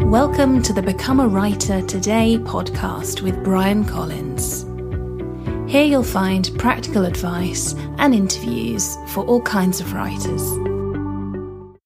Welcome to the Become a Writer Today podcast with Brian Collins. Here you'll find practical advice and interviews for all kinds of writers.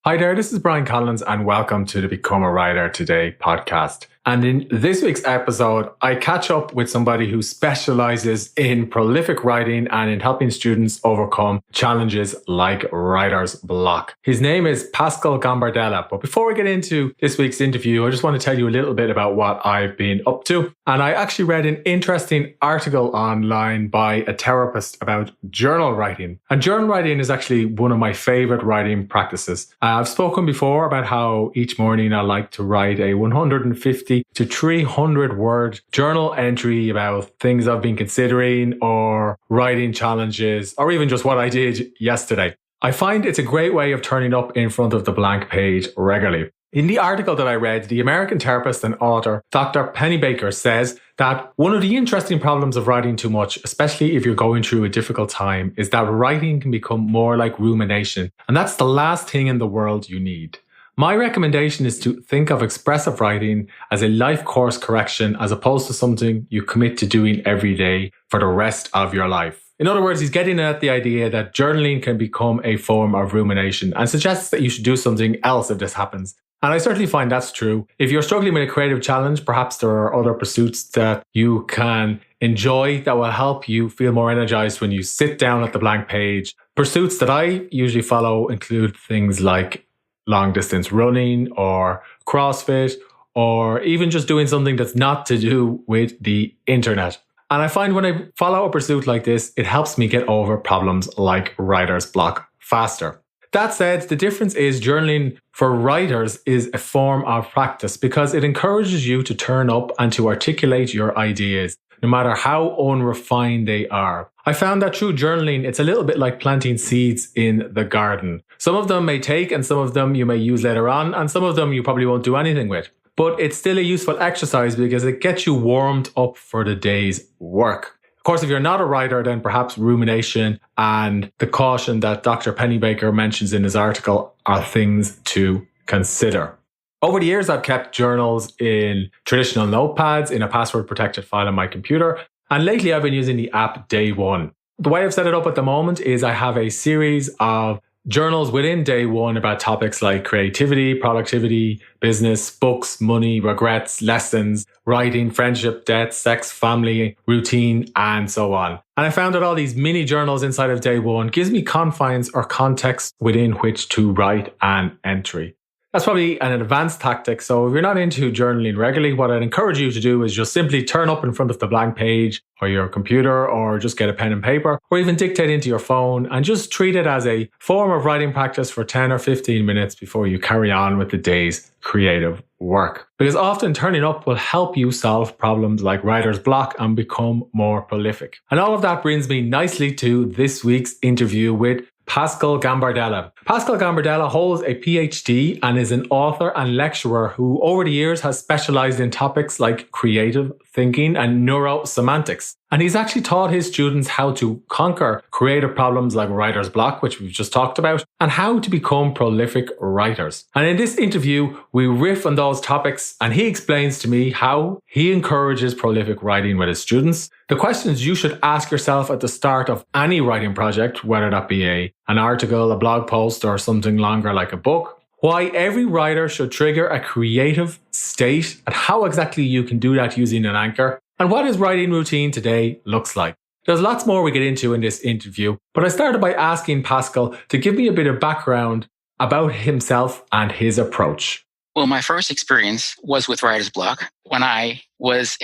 Hi there, this is Brian Collins and welcome to the Become a Writer Today podcast. And in this week's episode, I catch up with somebody who specializes in prolific writing and in helping students overcome challenges like writer's block. His name is Pascal Gambardella. But before we get into this week's interview, I just want to tell you a little bit about what I've been up to. And I actually read an interesting article online by a therapist about journal writing. And journal writing is actually one of my favorite writing practices. I've spoken before about how each morning I like to write a 150 to 300 word journal entry about things I've been considering or writing challenges or even just what I did yesterday. I find it's a great way of turning up in front of the blank page regularly. In the article that I read, the American therapist and author Dr. Pennybaker says that one of the interesting problems of writing too much, especially if you're going through a difficult time, is that writing can become more like rumination. And that's the last thing in the world you need. My recommendation is to think of expressive writing as a life course correction as opposed to something you commit to doing every day for the rest of your life. In other words, he's getting at the idea that journaling can become a form of rumination and suggests that you should do something else if this happens. And I certainly find that's true. If you're struggling with a creative challenge, perhaps there are other pursuits that you can enjoy that will help you feel more energized when you sit down at the blank page. Pursuits that I usually follow include things like long distance running or CrossFit or even just doing something that's not to do with the internet. And I find when I follow a pursuit like this, it helps me get over problems like writer's block faster. That said, the difference is journaling for writers is a form of practice because it encourages you to turn up and to articulate your ideas, no matter how unrefined they are. I found that through journaling, it's a little bit like planting seeds in the garden. Some of them may take and some of them you may use later on, and some of them you probably won't do anything with. But it's still a useful exercise because it gets you warmed up for the day's work. Of course, if you're not a writer, then perhaps rumination and the caution that Dr. Pennybaker mentions in his article are things to consider. Over the years, I've kept journals in traditional notepads in a password-protected file on my computer, and lately I've been using the app Day One. The way I've set it up at the moment is I have a series of journals within Day One about topics like creativity, productivity, business, books, money, regrets, lessons, writing, friendship, death, sex, family, routine, and so on. And I found that all these mini journals inside of Day One gives me confines or context within which to write an entry. That's probably an advanced tactic. So if you're not into journaling regularly, what I'd encourage you to do is just simply turn up in front of the blank page or your computer or just get a pen and paper or even dictate into your phone and just treat it as a form of writing practice for 10 or 15 minutes before you carry on with the day's creative work. Because often turning up will help you solve problems like writer's block and become more prolific. And all of that brings me nicely to this week's interview with Pascal Gambardella. Pascal Gambardella holds a PhD and is an author and lecturer who over the years has specialized in topics like creative thinking and neurosemantics. And he's actually taught his students how to conquer creative problems like writer's block, which we've just talked about, and how to become prolific writers. And in this interview, we riff on those topics and he explains to me how he encourages prolific writing with his students, the questions you should ask yourself at the start of any writing project, whether that be an article, a blog post, or something longer like a book, why every writer should trigger a creative state and how exactly you can do that using an anchor, and what his writing routine today looks like. There's lots more we get into in this interview, but I started by asking Pascal to give me a bit of background about himself and his approach. Well, my first experience was with writer's block. When I was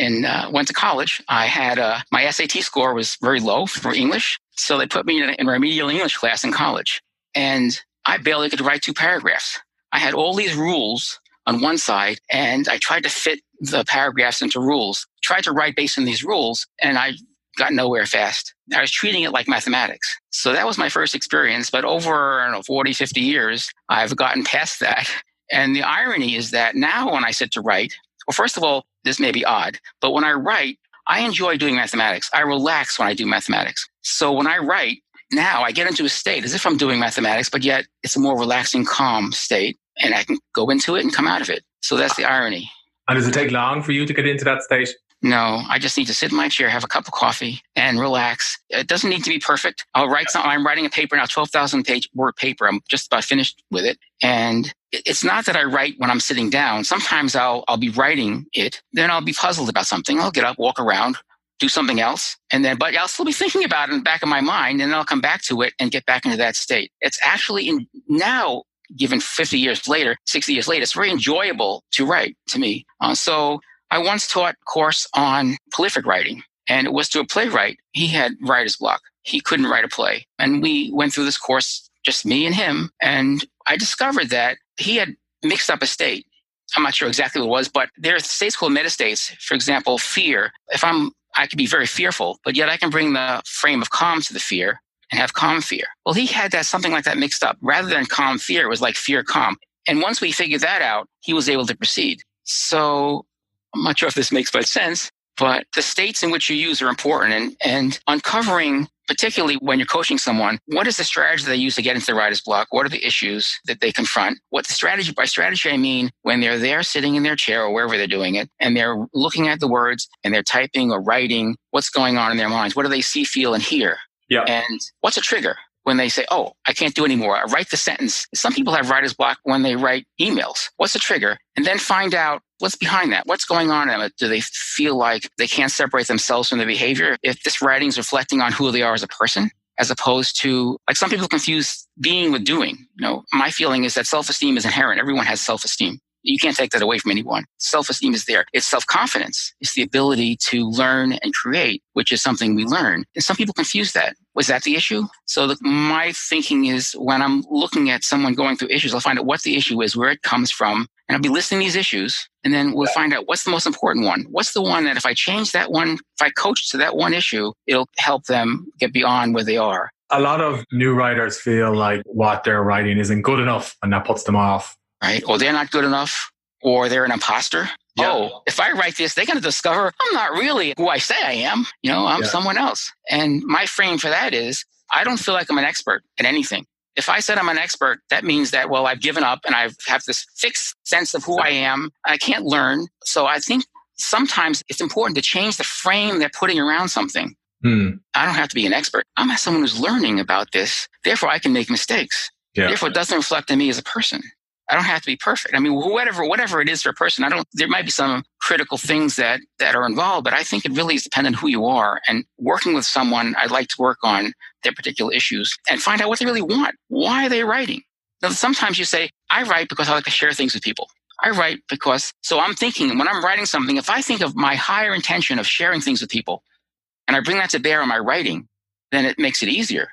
went to college, I had my SAT score was very low for English, so they put me in a remedial English class in college, and I barely could write 2 paragraphs. I had all these rules on one side, and I tried to fit the paragraphs into rules. Tried to write based on these rules, and I got nowhere fast. I was treating it like mathematics. So that was my first experience. But over 40, 50 years, I've gotten past that. And the irony is that now when I sit to write, well, first of all, this may be odd, but when I write, I enjoy doing mathematics. I relax when I do mathematics. So when I write, now I get into a state as if I'm doing mathematics, but yet it's a more relaxing, calm state, and I can go into it and come out of it. So that's the irony. And does it take long for you to get into that state? No, I just need to sit in my chair, have a cup of coffee, and relax. It doesn't need to be perfect. I'll write something. I'm writing a paper now, 12,000 page word paper. I'm just about finished with it. And it's not that I write when I'm sitting down. Sometimes I'll be writing it. Then I'll be puzzled about something. I'll get up, walk around, do something else. But I'll still be thinking about it in the back of my mind. And then I'll come back to it and get back into that state. It's actually now, given 50 years later, 60 years later, it's very enjoyable to write to me. So I once taught a course on prolific writing, and it was to a playwright. He had writer's block. He couldn't write a play. And we went through this course, just me and him, and I discovered that he had mixed up a state. I'm not sure exactly what it was, but there are states called metastates. For example, fear. I could be very fearful, but yet I can bring the frame of calm to the fear and have calm fear. Well, he had something like that mixed up. Rather than calm fear, it was like fear calm. And once we figured that out, he was able to proceed. So I'm not sure if this makes much sense, but the states in which you use are important, and uncovering, particularly when you're coaching someone, what is the strategy they use to get into the writer's block? What are the issues that they confront? By strategy, I mean when they're there sitting in their chair or wherever they're doing it, and they're looking at the words and they're typing or writing, what's going on in their minds? What do they see, feel, and hear? Yeah. And what's a trigger? When they say, oh, I can't do anymore. I write the sentence. Some people have writer's block when they write emails. What's the trigger? And then find out what's behind that. What's going on in it? Do they feel like they can't separate themselves from their behavior? If this writing is reflecting on who they are as a person, as opposed to, like, some people confuse being with doing. My feeling is that self-esteem is inherent. Everyone has self-esteem. You can't take that away from anyone. Self-esteem is there. It's self-confidence. It's the ability to learn and create, which is something we learn. And some people confuse that. Was that the issue? So my thinking is, when I'm looking at someone going through issues, I'll find out what the issue is, where it comes from, and I'll be listing these issues. And then we'll find out what's the most important one. What's the one that if I change that one, if I coach to that one issue, it'll help them get beyond where they are. A lot of new writers feel like what they're writing isn't good enough, and that puts them off. Right? Or they're not good enough, or they're an imposter. Yeah. Oh, if I write this, they're going to discover I'm not really who I say I am. I'm someone else. And my frame for that is, I don't feel like I'm an expert at anything. If I said I'm an expert, that means that, well, I've given up and I have this fixed sense of who I am. I can't learn. So I think sometimes it's important to change the frame they're putting around something. I don't have to be an expert. I'm someone who's learning about this. Therefore, I can make mistakes. Yeah. Therefore, it doesn't reflect on me as a person. I don't have to be perfect. I mean, whatever it is for a person, there might be some critical things that are involved, but I think it really is dependent on who you are. And working with someone, I'd like to work on their particular issues and find out what they really want. Why are they writing? Now, sometimes you say, I write because I like to share things with people. I write because, so I'm thinking when I'm writing something, if I think of my higher intention of sharing things with people and I bring that to bear on my writing, then it makes it easier.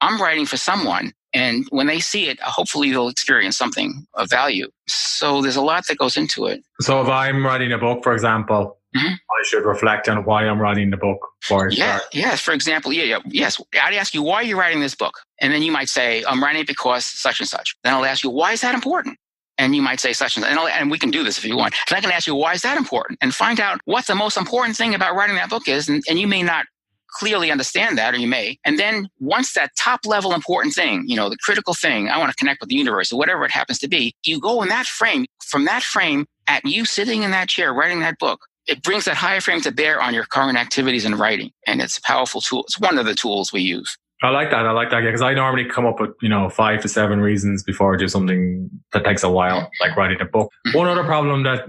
I'm writing for someone. And when they see it, hopefully they'll experience something of value. So there's a lot that goes into it. So if I'm writing a book, for example, I should reflect on why I'm writing the book before I start. Yes. For example, yes. I'd ask you, why are you writing this book? And then you might say, I'm writing it because such and such. Then I'll ask you, why is that important? And you might say such and such. And we can do this if you want. And I can ask you, why is that important? And find out what the most important thing about writing that book is. And you may not clearly understand that, or you may. And then once that top level important thing, the critical thing, I want to connect with the universe or whatever it happens to be, you go in that frame, from that frame at you sitting in that chair, writing that book, it brings that higher frame to bear on your current activities in writing. And it's a powerful tool. It's one of the tools we use. I like that. Because I normally come up with, 5 to 7 reasons before I do something that takes a while, like writing a book. One other problem that,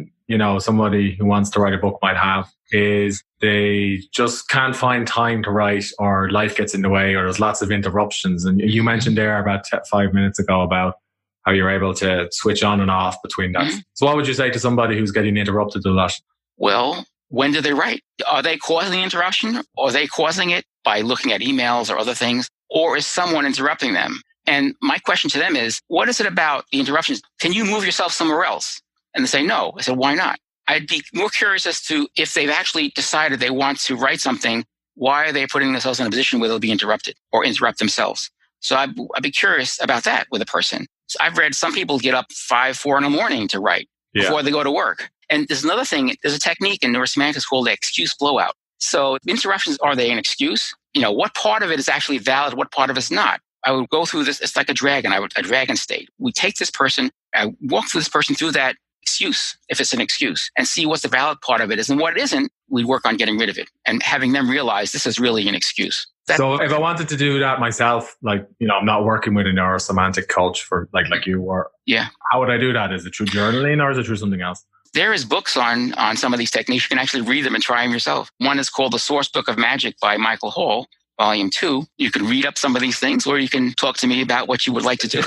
somebody who wants to write a book might have is they just can't find time to write, or life gets in the way, or there's lots of interruptions. And you mentioned there about 5 minutes ago about how you're able to switch on and off between that. So what would you say to somebody who's getting interrupted a lot? Well, when do they write? Are they causing the interruption? Or are they causing it by looking at emails or other things? Or is someone interrupting them? And my question to them is, what is it about the interruptions? Can you move yourself somewhere else? And they say, no. I said, why not? I'd be more curious as to if they've actually decided they want to write something, why are they putting themselves in a position where they'll be interrupted or interrupt themselves? So I'd be curious about that with a person. So I've read some people get up 5, 4 in the morning to write before they go to work. And there's another thing, there's a technique in neurosemantics called the excuse blowout. So interruptions, are they an excuse? What part of it is actually valid? What part of it is not? I would go through this. It's like a dragon, a dragon state. We take this person, I walk through this person through that excuse, if it's an excuse, and see what the valid part of it is. And what it isn't, we work on getting rid of it and having them realize this is really an excuse. So if I wanted to do that myself, like, I'm not working with a neurosemantic coach for like you were. Yeah. How would I do that? Is it through journaling or is it through something else? There is books on some of these techniques. You can actually read them and try them yourself. One is called The Source Book of Magic by Michael Hall, Volume 2. You can read up some of these things, or you can talk to me about what you would like to do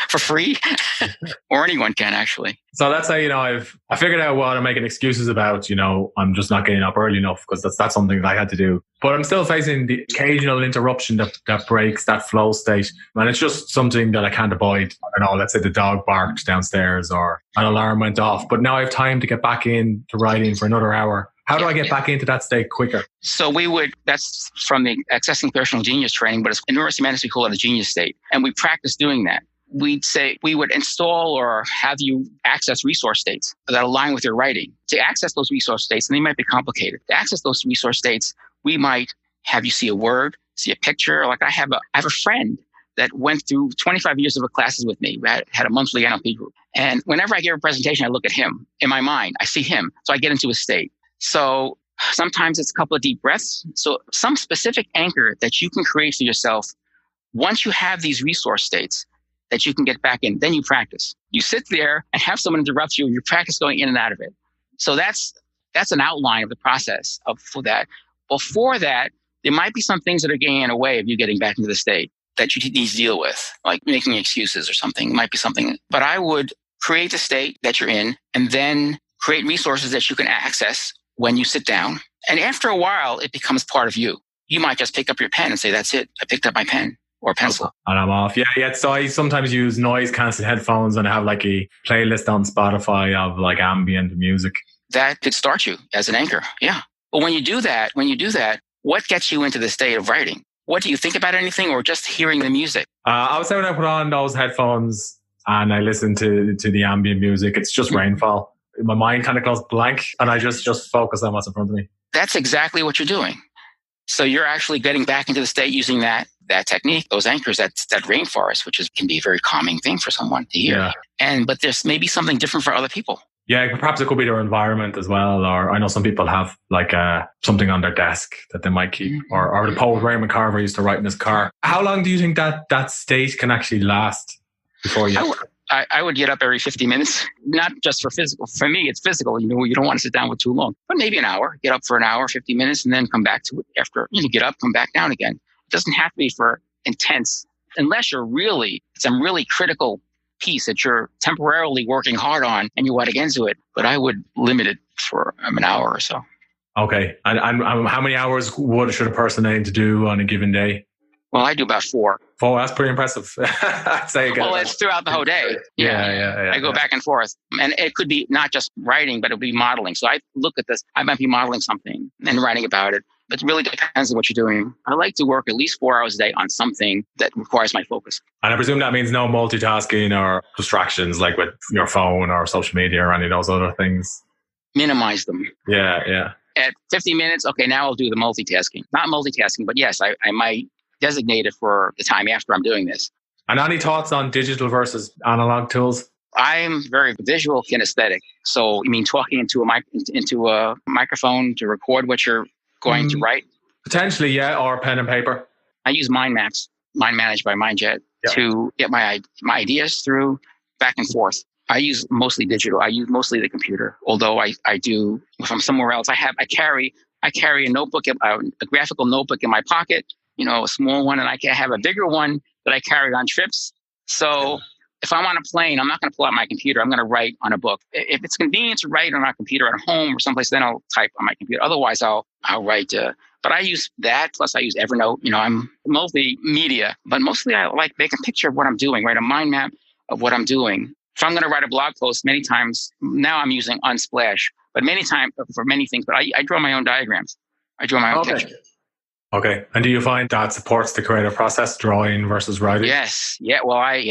for free, or anyone can actually. So that's how, I figured out what I'm making excuses about, I'm just not getting up early enough because that's something that I had to do. But I'm still facing the occasional interruption that breaks that flow state. And it's just something that I can't avoid. I don't know, let's say the dog barked downstairs or an alarm went off, but now I have time to get back into writing for another hour. How do I get back into that state quicker? So that's from the Accessing Personal Genius training, but in neurosemantics, we call it a genius state. And we practice doing that. We'd say we would install or have you access resource states that align with your writing. To access those resource states, and they might be complicated. To access those resource states, we might have you see a word, see a picture. Like I have a friend that went through 25 years of classes with me. We had a monthly NLP group. And whenever I give a presentation, I look at him. In my mind, I see him. So I get into a state. So sometimes it's a couple of deep breaths. So some specific anchor that you can create for yourself. Once you have these resource states that you can get back in, then you practice. You sit there and have someone interrupt you. You practice going in and out of it. So that's an outline of the process for that. Before that, there might be some things that are getting in the way of you getting back into the state that you need to deal with, like making excuses or something. It might be something. But I would create the state that you're in and then create resources that you can access when you sit down. And after a while, it becomes part of you. You might just pick up your pen and say, that's it. I picked up my pen or pencil. And I'm off. Yeah. So I sometimes use noise cancelling headphones and I have like a playlist on Spotify of like ambient music. That could start you as an anchor. Yeah. But when you do that, what gets you into the state of writing? What do you think about anything or just hearing the music? I would say when I put on those headphones and I listen to the ambient music, it's just rainfall. My mind kind of goes blank and I just focus on what's in front of me. That's exactly what you're doing. So you're actually getting back into the state using that technique, those anchors, that rainforest, which can be a very calming thing for someone to hear. Yeah. But there's maybe something different for other people. Yeah, perhaps it could be their environment as well. Or I know some people have like something on their desk that they might keep. Or the poet Raymond Carver used to write in his car. How long do you think that state can actually last before you... I would get up every 50 minutes, not just for physical. For me, it's physical. You don't want to sit down for too long, but maybe an hour. Get up for an hour, 50 minutes, and then come back to it after you get up, come back down again. It doesn't have to be for intense, unless it's a really critical piece that you're temporarily working hard on and you want to get into it. But I would limit it for an hour or so. Okay. And how many hours should a person aim to do on a given day? Well, I do about 4. 4, that's pretty impressive. I'd say again. Well, it's throughout the whole day. Yeah. I go back and forth. And it could be not just writing, but it'll be modeling. So I look at this. I might be modeling something and writing about it. It really depends on what you're doing. I like to work at least 4 hours a day on something that requires my focus. And I presume that means no multitasking or distractions like with your phone or social media or any of those other things. Minimize them. Yeah. At 50 minutes, okay, now I'll do the multitasking. Not multitasking, but yes, I might designate it for the time after I'm doing this. And any thoughts on digital versus analog tools? I'm very visual kinesthetic. So, you mean talking into a microphone to record what you're going to write? Potentially, yeah, or pen and paper. I use mind maps, mind managed by MindJet, to get my ideas through back and forth. I use mostly digital. I use mostly the computer. Although I do, if I'm somewhere else, I carry a notebook, a graphical notebook in my pocket, a small one, and I can have a bigger one that I carry on trips. So if I'm on a plane, I'm not going to pull out my computer. I'm going to write on a book. If it's convenient to write on my computer at home or someplace, then I'll type on my computer. Otherwise, I'll write. But I use that. Plus, I use Evernote. I'm multimedia, but mostly I like make a picture of what I'm doing, write a mind map of what I'm doing. If I'm going to write a blog post, many times now I'm using Unsplash, but many times for many things. But I draw my own diagrams. I draw my own pictures. Okay. And do you find that supports the creative process, drawing versus writing? Yes. Yeah. Well, I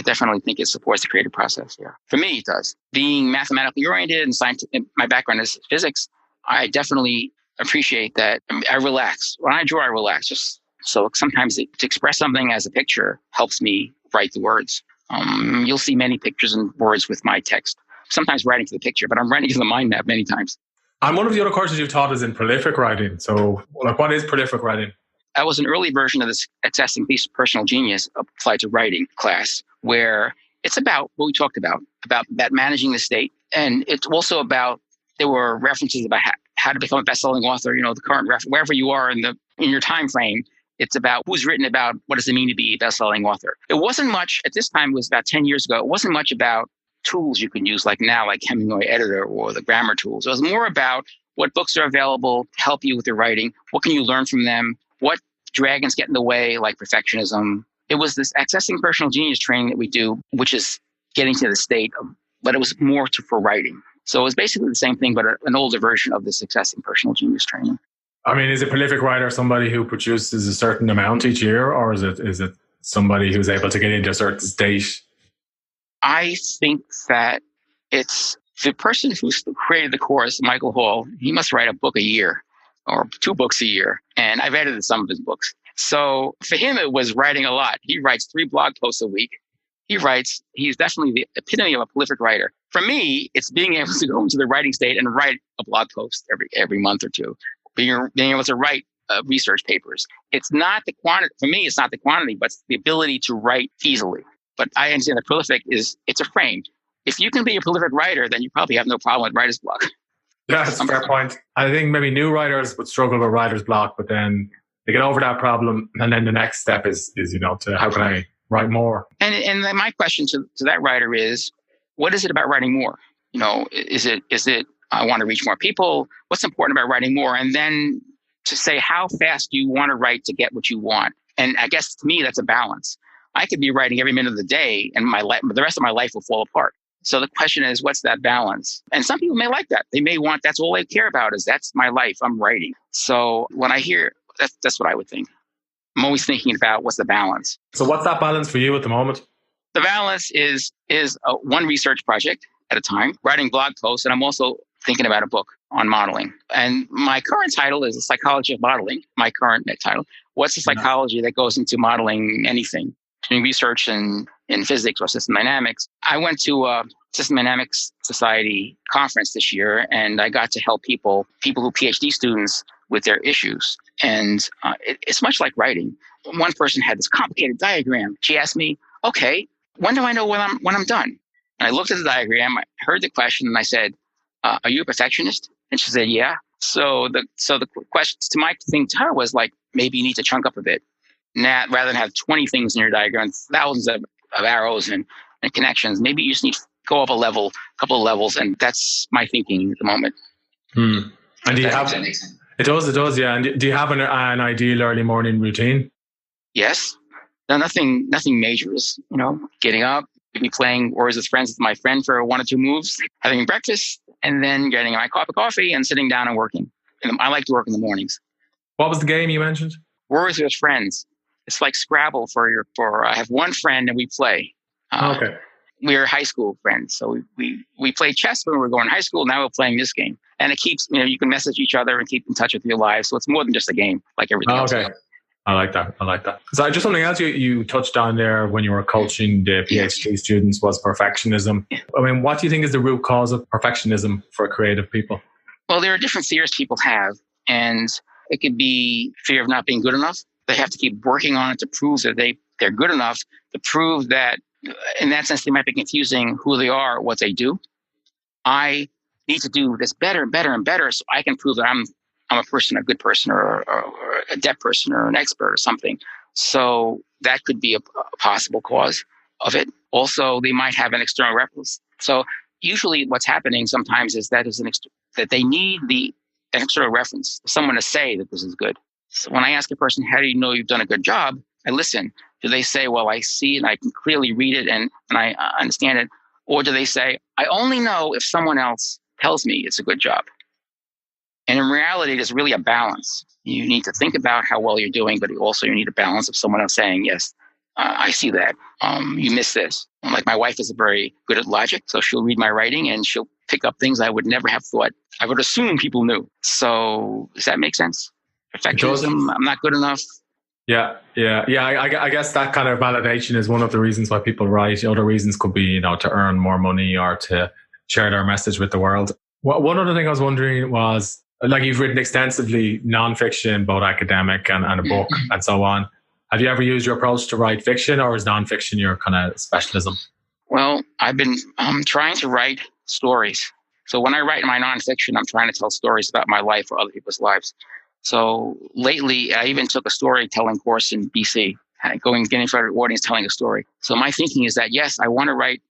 definitely think it supports the creative process. Yeah. For me, it does. Being mathematically oriented and scientific, my background is physics. I definitely appreciate that. I relax. When I draw, I relax. Just so sometimes to express something as a picture helps me write the words. You'll see many pictures and words with my text. Sometimes writing to the picture, but I'm writing to the mind map many times. And one of the other courses you've taught is in prolific writing. So, what is prolific writing? That was an early version of this Accessing Personal Genius applied to writing class, where it's about what we talked about managing the state. And it's also about, there were references about how to become a best-selling author, the current wherever you are in your time frame. It's about who's written about what does it mean to be a best-selling author. It wasn't much, at this time, it was about 10 years ago, it wasn't much about tools you can use like now, like Hemingway Editor or the grammar tools. It was more about what books are available to help you with your writing. What can you learn from them? What dragons get in the way, like perfectionism. It was this Accessing Personal Genius training that we do, which is getting to the state of, but it was more for writing. So it was basically the same thing, but an older version of this Accessing Personal Genius training. I mean, is a prolific writer somebody who produces a certain amount each year, or is it somebody who's able to get into a certain state? I think that it's the person who created the course, Michael Hall. He must write a book a year or 2 books a year. And I've edited some of his books. So for him, it was writing a lot. He writes 3 blog posts a week. He's definitely the epitome of a prolific writer. For me, it's being able to go into the writing state and write a blog post every month or two. Being able to write research papers. It's not the quantity. For me, it's not the quantity, but it's the ability to write easily. But I understand that prolific it's a frame. If you can be a prolific writer, then you probably have no problem with writer's block. Yeah, that's a fair point. I think maybe new writers would struggle with writer's block, but then they get over that problem. And then the next step is to how can I write more? And then my question to that writer is, what is it about writing more? Is it I want to reach more people? What's important about writing more? And then to say, how fast do you want to write to get what you want? And I guess to me, that's a balance. I could be writing every minute of the day and the rest of my life will fall apart. So the question is, what's that balance? And some people may like that. They may want, that's all they care about is that's my life. I'm writing. So when I hear, that's what I would think. I'm always thinking about what's the balance. So what's that balance for you at the moment? The balance is one research project at a time, writing blog posts. And I'm also thinking about a book on modeling. And my current title is The Psychology of Modeling, my current title. What's the psychology that goes into modeling anything? Doing research in physics or system dynamics. I went to a System Dynamics Society conference this year, and I got to help people who PhD students with their issues. And it's much like writing. One person had this complicated diagram. She asked me, okay, when do I know when I'm done? And I looked at the diagram, I heard the question, and I said, are you a perfectionist? And she said, yeah. So the question to my thing to her was like, maybe you need to chunk up a bit. Rather than have 20 things in your diagram, thousands of arrows and connections, maybe you just need to go up a couple of levels. And that's my thinking at the moment. And do you have, it does, yeah. And do you have an ideal early morning routine? Yes. No, nothing major is, getting up, maybe playing Words with Friends with my friend for 1 or 2 moves, having breakfast, and then getting my cup of coffee and sitting down and working. And I like to work in the mornings. What was the game you mentioned? Words with Friends. It's like Scrabble I have one friend and we play. Okay. We're high school friends. So we played chess when we were going to high school. Now we're playing this game. And it keeps, you can message each other and keep in touch with your lives. So it's more than just a game, like everything else. Okay. I like that. So just something else you touched on there when you were coaching the PhD students was perfectionism. Yeah. I mean, what do you think is the root cause of perfectionism for creative people? Well, there are different fears people have. And it could be fear of not being good enough. They have to keep working on it to prove that they're good enough, to prove that, in that sense, they might be confusing who they are, what they do. I need to do this better and better and better so I can prove that I'm a person, a good person, or a adept person, or an expert or something. So that could be a possible cause of it. Also, they might have an external reference. So usually what's happening sometimes is that they need an external reference, someone to say that this is good. So when I ask a person, how do you know you've done a good job? I listen. Do they say, well, I see and I can clearly read it and I understand it? Or do they say, I only know if someone else tells me it's a good job? And in reality, there's really a balance. You need to think about how well you're doing, but also you need a balance of someone else saying, yes, I see that. You missed this. Like my wife is very good at logic, so she'll read my writing and she'll pick up things I would never have thought. I would assume people knew. So does that make sense? Perfectionism, I'm not good enough. Yeah. I guess that kind of validation is one of the reasons why people write. Other reasons could be, to earn more money or to share their message with the world. One other thing I was wondering was, like, you've written extensively nonfiction, both academic and a book and so on. Have you ever used your approach to write fiction, or is nonfiction your kind of specialism? Well, I've been trying to write stories. So when I write my nonfiction, I'm trying to tell stories about my life or other people's lives. So lately, I even took a storytelling course in BC, getting in front of an audience, telling a story. So my thinking is that, yes, I want to write.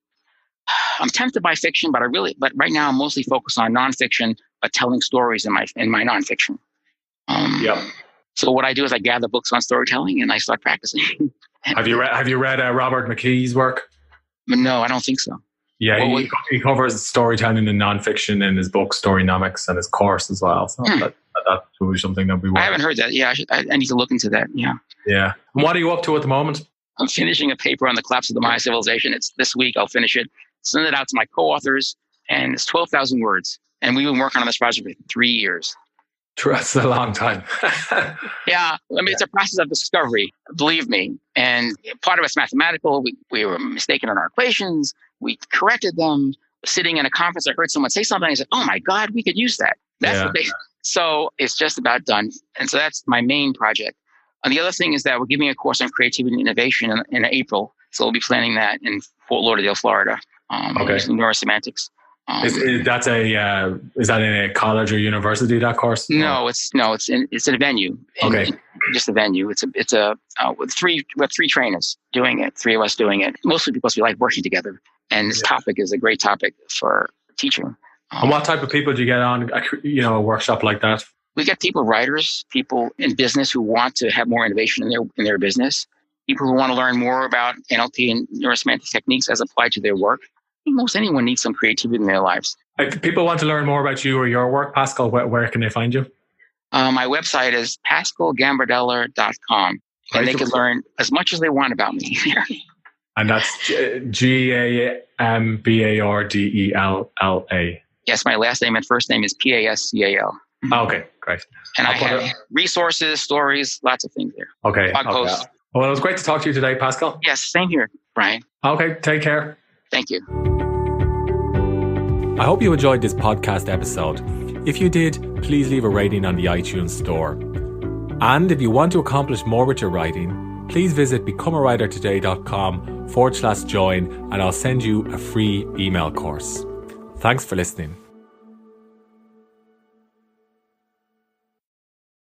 I'm tempted by fiction, but right now I'm mostly focused on nonfiction, but telling stories in my nonfiction. So what I do is I gather books on storytelling and I start practicing. Have you read Robert McKee's work? No, I don't think so. Yeah, he covers storytelling and nonfiction in his book Storynomics and his course as well. So that's probably something that we want. I haven't heard that. Yeah, I need to look into that. Yeah. Yeah. And what are you up to at the moment? I'm finishing a paper on the collapse of the Maya civilization. It's this week. I'll finish it, send it out to my co-authors, and it's 12,000 words. And we've been working on this project for 3 years. That's a long time. Yeah. I mean, it's a process of discovery, believe me. And part of it's mathematical. We were mistaken in our equations. We corrected them. Sitting in a conference, I heard someone say something. I said, "Oh my God, we could use that." So it's just about done. And so that's my main project. And the other thing is that we're giving a course on creativity and innovation in April. So we'll be planning that in Fort Lauderdale, Florida, using neurosemantics. Is that in a college or university, that course? No, it's in a venue. Okay. Just a venue. We have three trainers doing it, 3 of us doing it, mostly because we like working together. And this topic is a great topic for teaching. And what type of people do you get on, a workshop like that? We get writers, people in business who want to have more innovation in their business, people who want to learn more about NLP and neurosemantic techniques as applied to their work. I think most anyone needs some creativity in their lives. If people want to learn more about you or your work, Pascal, where can they find you? My website is pascalgambardella.com, and they can learn as much as they want about me. And that's Gambardella. Yes, my last name and first name is Pascal. Okay, great. And I have resources, stories, lots of things there. Okay. Blog posts. Well, it was great to talk to you today, Pascal. Yes, same here, Brian. Okay, take care. Thank you. I hope you enjoyed this podcast episode. If you did, please leave a rating on the iTunes store. And if you want to accomplish more with your writing, please visit becomeawritertoday.com/join and I'll send you a free email course. Thanks for listening.